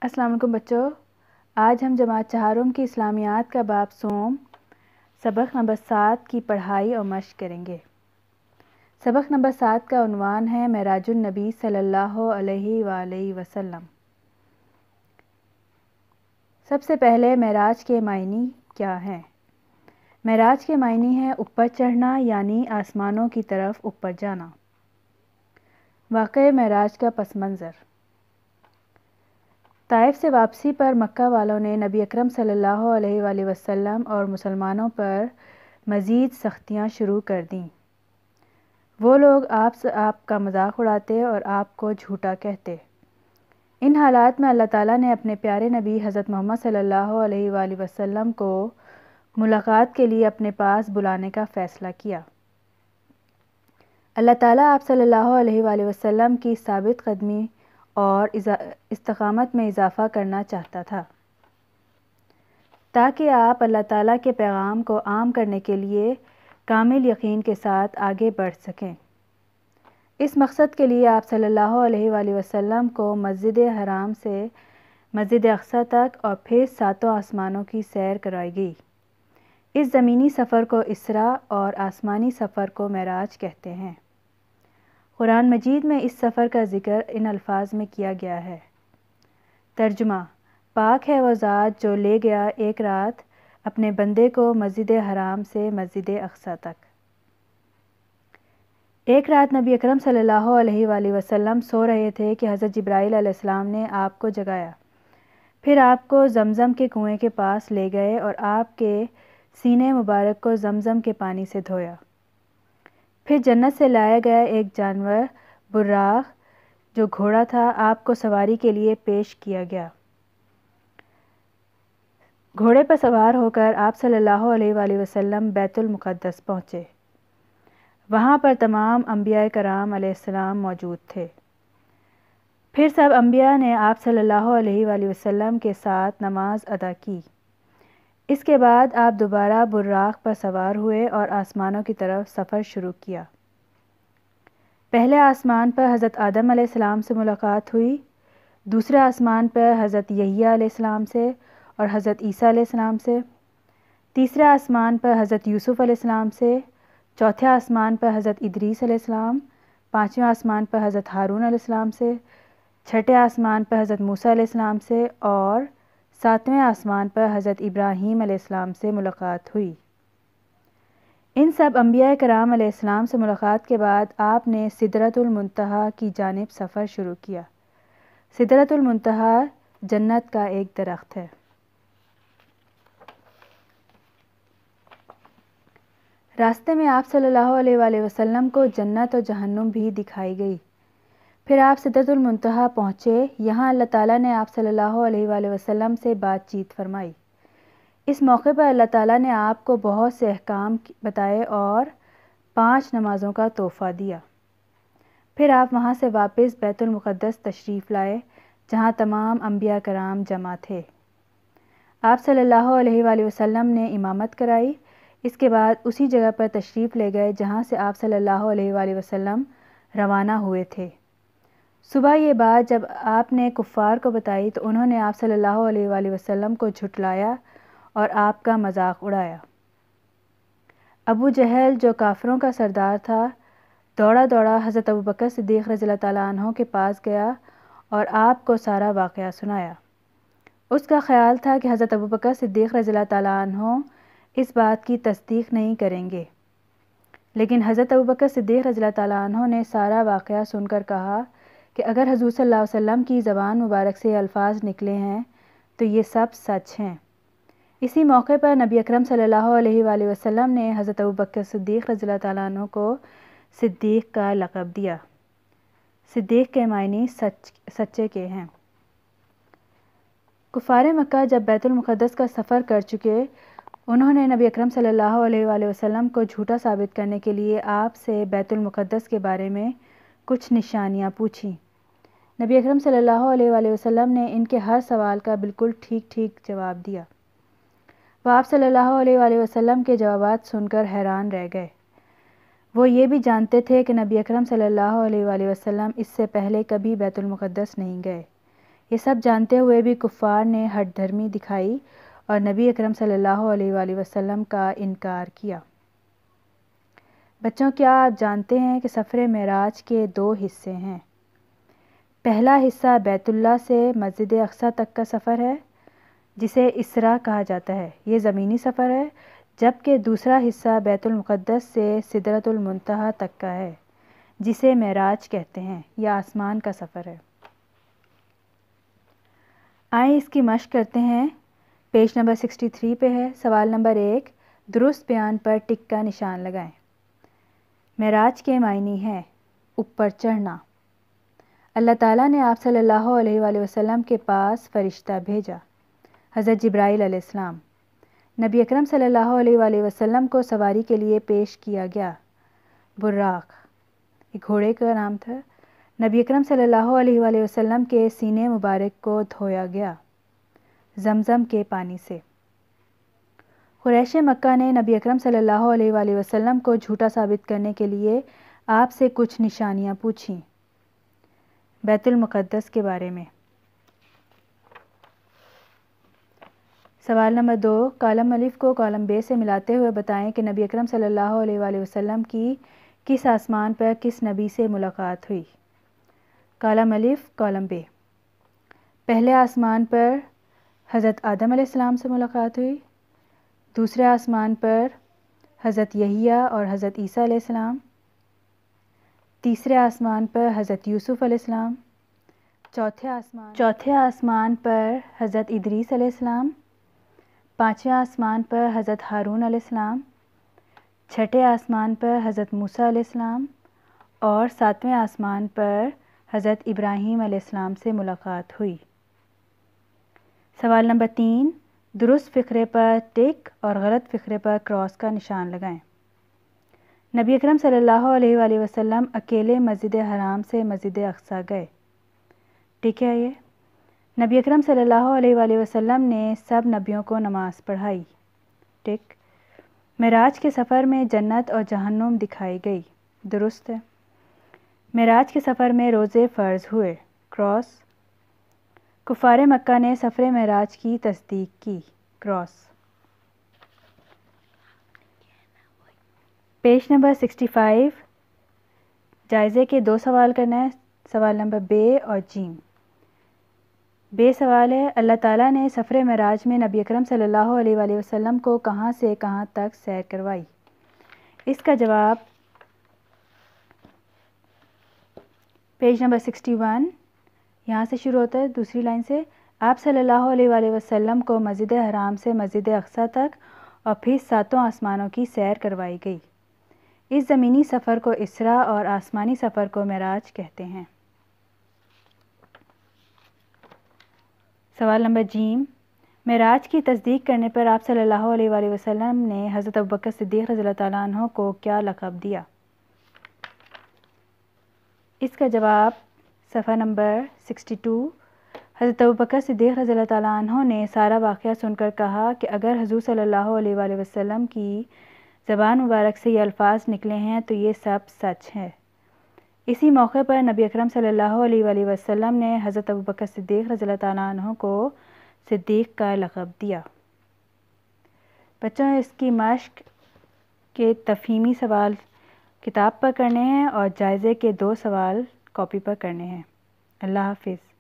السلام علیکم بچوں، آج ہم جماعت چہارم کی اسلامیات کا باب سوم سبق نمبر 7 کی پڑھائی اور مشق کریں گے۔ سبق نمبر 7 کا عنوان ہے معراج النبی صلی اللہ علیہ وآلہ وسلم۔ سب سے پہلے معراج کے معنی کیا ہیں؟ معراج کے معنی ہے اوپر چڑھنا، یعنی آسمانوں کی طرف اوپر جانا۔ واقعہ معراج کا پس منظر۔ طائف سے واپسی پر مکہ والوں نے نبی اکرم صلی اللہ علیہ وآلہ وسلم اور مسلمانوں پر مزید سختیاں شروع کر دیں۔ وہ لوگ آپ کا مذاق اڑاتے اور آپ کو جھوٹا کہتے۔ ان حالات میں اللہ تعالیٰ نے اپنے پیارے نبی حضرت محمد صلی اللہ علیہ وآلہ وسلم کو ملاقات کے لیے اپنے پاس بلانے کا فیصلہ کیا۔ اللہ تعالیٰ آپ صلی اللہ علیہ وآلہ وسلم کی ثابت قدمی اور استقامت میں اضافہ کرنا چاہتا تھا، تاکہ آپ اللہ تعالیٰ کے پیغام کو عام کرنے کے لیے کامل یقین کے ساتھ آگے بڑھ سکیں۔ اس مقصد کے لیے آپ صلی اللہ علیہ وآلہ وسلم کو مسجد حرام سے مسجد اقصیٰ تک اور پھر 7 آسمانوں کی سیر کرائی گئی۔ اس زمینی سفر کو اسراء اور آسمانی سفر کو معراج کہتے ہیں۔ قرآن مجید میں اس سفر کا ذکر ان الفاظ میں کیا گیا ہے۔ ترجمہ: پاک ہے وہ ذات جو لے گیا ایک رات اپنے بندے کو مسجد حرام سے مسجد اقصیٰ تک۔ ایک رات نبی اکرم صلی اللہ علیہ وآلہ وسلم سو رہے تھے کہ حضرت جبرائیل علیہ السلام نے آپ کو جگایا، پھر آپ کو زمزم کے کنویں کے پاس لے گئے اور آپ کے سینے مبارک کو زمزم کے پانی سے دھویا۔ پھر جنت سے لایا گیا ایک جانور براق جو گھوڑا تھا آپ کو سواری کے لیے پیش کیا گیا۔ گھوڑے پر سوار ہو کر آپ صلی اللہ علیہ وآلہ وسلم بیت المقدس پہنچے۔ وہاں پر تمام انبیاء کرام علیہ السلام موجود تھے۔ پھر سب انبیاء نے آپ صلی اللہ علیہ وآلہ وسلم کے ساتھ نماز ادا کی۔ اس کے بعد آپ دوبارہ براق پر سوار ہوئے اور آسمانوں کی طرف سفر شروع کیا۔ پہلے آسمان پر حضرت آدم علیہ السلام سے ملاقات ہوئی، دوسرے آسمان پر حضرت یحییٰ علیہ السلام سے اور حضرت عیسیٰ علیہ السلام سے، تیسرے آسمان پر حضرت یوسف علیہ السلام سے، چوتھے آسمان پر حضرت ادریس علیہ السلام، پانچویں آسمان پر حضرت ہارون علیہ السلام سے، چھٹے آسمان پر حضرت موسیٰ علیہ السلام سے اور 7ویں آسمان پر حضرت ابراہیم علیہ السلام سے ملاقات ہوئی۔ ان سب انبیاء کرام علیہ السلام سے ملاقات کے بعد آپ نے سدرۃ المنتہیٰ کی جانب سفر شروع کیا۔ سدرۃ المنتہیٰ جنت کا ایک درخت ہے۔ راستے میں آپ صلی اللہ علیہ وآلہ وسلم کو جنت اور جہنم بھی دکھائی گئی۔ پھر آپ سدرۃ المنتہیٰ پہنچے۔ یہاں اللہ تعالیٰ نے آپ صلی اللہ علیہ وآلہ وسلم سے بات چیت فرمائی۔ اس موقع پر اللہ تعالیٰ نے آپ کو بہت سے احکام بتائے اور 5 نمازوں کا تحفہ دیا۔ پھر آپ وہاں سے واپس بیت المقدس تشریف لائے، جہاں تمام انبیاء کرام جمع تھے۔ آپ صلی اللہ علیہ وآلہ وسلم نے امامت کرائی۔ اس کے بعد اسی جگہ پر تشریف لے گئے جہاں سے آپ صلی اللہ علیہ وآلہ وسلم روانہ ہوئے تھے۔ صبح یہ بات جب آپ نے کفار کو بتائی تو انہوں نے آپ صلی اللہ علیہ وآلہ وسلم کو جھٹلایا اور آپ کا مذاق اڑایا۔ ابو جہل جو کافروں کا سردار تھا، دوڑا دوڑا حضرت ابوبکر صدیق رضی اللہ تعالیٰ عنہ کے پاس گیا اور آپ کو سارا واقعہ سنایا۔ اس کا خیال تھا کہ حضرت ابوبکر صدیق رضی اللہ تعالیٰ عنہ اس بات کی تصدیق نہیں کریں گے، لیکن حضرت ابوبکر صدیق رضی اللہ تعالیٰ عنہ نے سارا واقعہ سن کر کہا کہ اگر حضور صلی اللہ علیہ وسلم کی زبان مبارک سے الفاظ نکلے ہیں تو یہ سب سچ ہیں۔ اسی موقع پر نبی اکرم صلی اللہ علیہ وآلہ وسلم نے حضرت ابوبکر صدیق رضی اللہ تعالیٰ عنہ کو صدیق کا لقب دیا۔ صدیق کے معنی سچے کے ہیں۔ کفار مکہ جب بیت المقدس کا سفر کر چکے، انہوں نے نبی اکرم صلی اللہ علیہ وآلہ وسلم کو جھوٹا ثابت کرنے کے لیے آپ سے بیت المقدس کے بارے میں کچھ نشانیاں پوچھیں۔ نبی اکرم صلی اللہ علیہ وآلہ وسلم نے ان کے ہر سوال کا بالکل ٹھیک جواب دیا۔ وہ آپ صلی اللہ علیہ وآلہ وسلم کے جوابات سن کر حیران رہ گئے۔ وہ یہ بھی جانتے تھے کہ نبی اکرم صلی اللہ علیہ وآلہ وسلم اس سے پہلے کبھی بیت المقدس نہیں گئے، یہ سب جانتے ہوئے بھی کفار نے ہٹ دھرمی دکھائی اور نبی اکرم صلی اللہ علیہ وآلہ وسلم کا انکار کیا۔ بچوں، کیا آپ جانتے ہیں کہ سفر معراج کے 2 حصے ہیں؟ پہلا حصہ بیت اللہ سے مسجد اقصیٰ تک کا سفر ہے جسے اسراء کہا جاتا ہے، یہ زمینی سفر ہے، جبکہ دوسرا حصہ بیت المقدس سے سدرۃ المنتہی تک کا ہے جسے معراج کہتے ہیں، یہ آسمان کا سفر ہے۔ آئیں اس کی مشق کرتے ہیں۔ پیج نمبر 63 پہ ہے۔ سوال نمبر 1، درست بیان پر ٹک کا نشان لگائیں۔ معراج کے معنی ہیں اوپر چڑھنا۔ اللہ تعالیٰ نے آپ صلی اللہ علیہ وآلہ وسلم کے پاس فرشتہ بھیجا، حضرت جبرائیل علیہ السلام۔ نبی اکرم صلی اللہ علیہ وآلہ وسلم کو سواری کے لیے پیش کیا گیا براق، ایک گھوڑے کا نام تھا۔ نبی اکرم صلی اللہ علیہ وآلہ وسلم کے سینے مبارک کو دھویا گیا زمزم کے پانی سے۔ قریش مکہ نے نبی اکرم صلی اللہ علیہ وآلہ وسلم کو جھوٹا ثابت کرنے کے لیے آپ سے کچھ نشانیاں پوچھیں بیت المقدس کے بارے میں۔ سوال نمبر 2، کالم الف کو کالم ب سے ملاتے ہوئے بتائیں کہ نبی اکرم صلی اللہ علیہ وآلہ وسلم کی کس آسمان پر کس نبی سے ملاقات ہوئی؟ کالم الف کالم ب، پہلے آسمان پر حضرت آدم علیہ السلام سے ملاقات ہوئی، دوسرے آسمان پر حضرت یحییٰ اور حضرت عیسیٰ علیہ السلام، تیسرے آسمان پر حضرت یوسف علیہ السلام، چوتھے آسمان پر حضرت ادریس علیہ السلام، پانچویں آسمان پر حضرت ہارون علیہ السلام، چھٹے آسمان پر حضرت موسیٰ علیہ السلام اور ساتویں آسمان پر حضرت ابراہیم علیہ السلام سے ملاقات ہوئی۔ سوال نمبر 3، درست فقرے پر ٹک اور غلط فقرے پر کراس کا نشان لگائیں۔ نبی اکرم صلی اللہ علیہ وآلہ وسلم اکیلے مسجد حرام سے مسجد اقصیٰ گئے، ٹھیک ہے۔ یہ نبی اکرم صلی اللہ علیہ وآلہ وسلم نے سب نبیوں کو نماز پڑھائی، ٹک۔ معراج کے سفر میں جنت اور جہنم دکھائی گئی، درست ہے۔ معراج کے سفر میں روزے فرض ہوئے، کراس۔ کفار مکہ نے سفر معراج کی تصدیق کی، کراس۔ پیج نمبر 65، جائزے کے 2 سوال کرنا ہے، سوال نمبر ب اور جیم۔ بے سوال ہے، اللہ تعالیٰ نے سفر معراج میں نبی اکرم صلی اللہ علیہ وآلہ وسلم کو کہاں سے کہاں تک سیر کروائی؟ اس کا جواب پیج نمبر 61، یہاں سے شروع ہوتا ہے دوسری لائن سے۔ آپ صلی اللہ علیہ وآلہ وسلم کو مسجد حرام سے مسجد اقصیٰ تک اور پھر 7 آسمانوں کی سیر کروائی گئی۔ اس زمینی سفر کو اسراء اور آسمانی سفر کو معراج کہتے ہیں۔ سوال نمبر جیم، معراج کی تصدیق کرنے پر آپ صلی اللہ علیہ وآلہ وسلم نے حضرت ابوبکر صدیق رضی اللہ تعالیٰ عنہ کو کیا لقب دیا؟ اس کا جواب صفحہ نمبر 62، حضرت ابوبکر صدیق رضی اللہ تعالیٰ عنہ نے سارا واقعہ سن کر کہا کہ اگر حضور صلی اللہ علیہ وآلہ وسلم کی زبان مبارک سے یہ الفاظ نکلے ہیں تو یہ سب سچ ہے۔ اسی موقع پر نبی اکرم صلی اللہ علیہ وآلہ وسلم نے حضرت ابوبکر صدیق رضی اللہ تعالیٰ عنہ کو صدیق کا لقب دیا۔ بچوں، اس کی مشق کے تفہیمی سوال کتاب پر کرنے ہیں اور جائزے کے 2 سوال کاپی پر کرنے ہیں۔ اللہ حافظ۔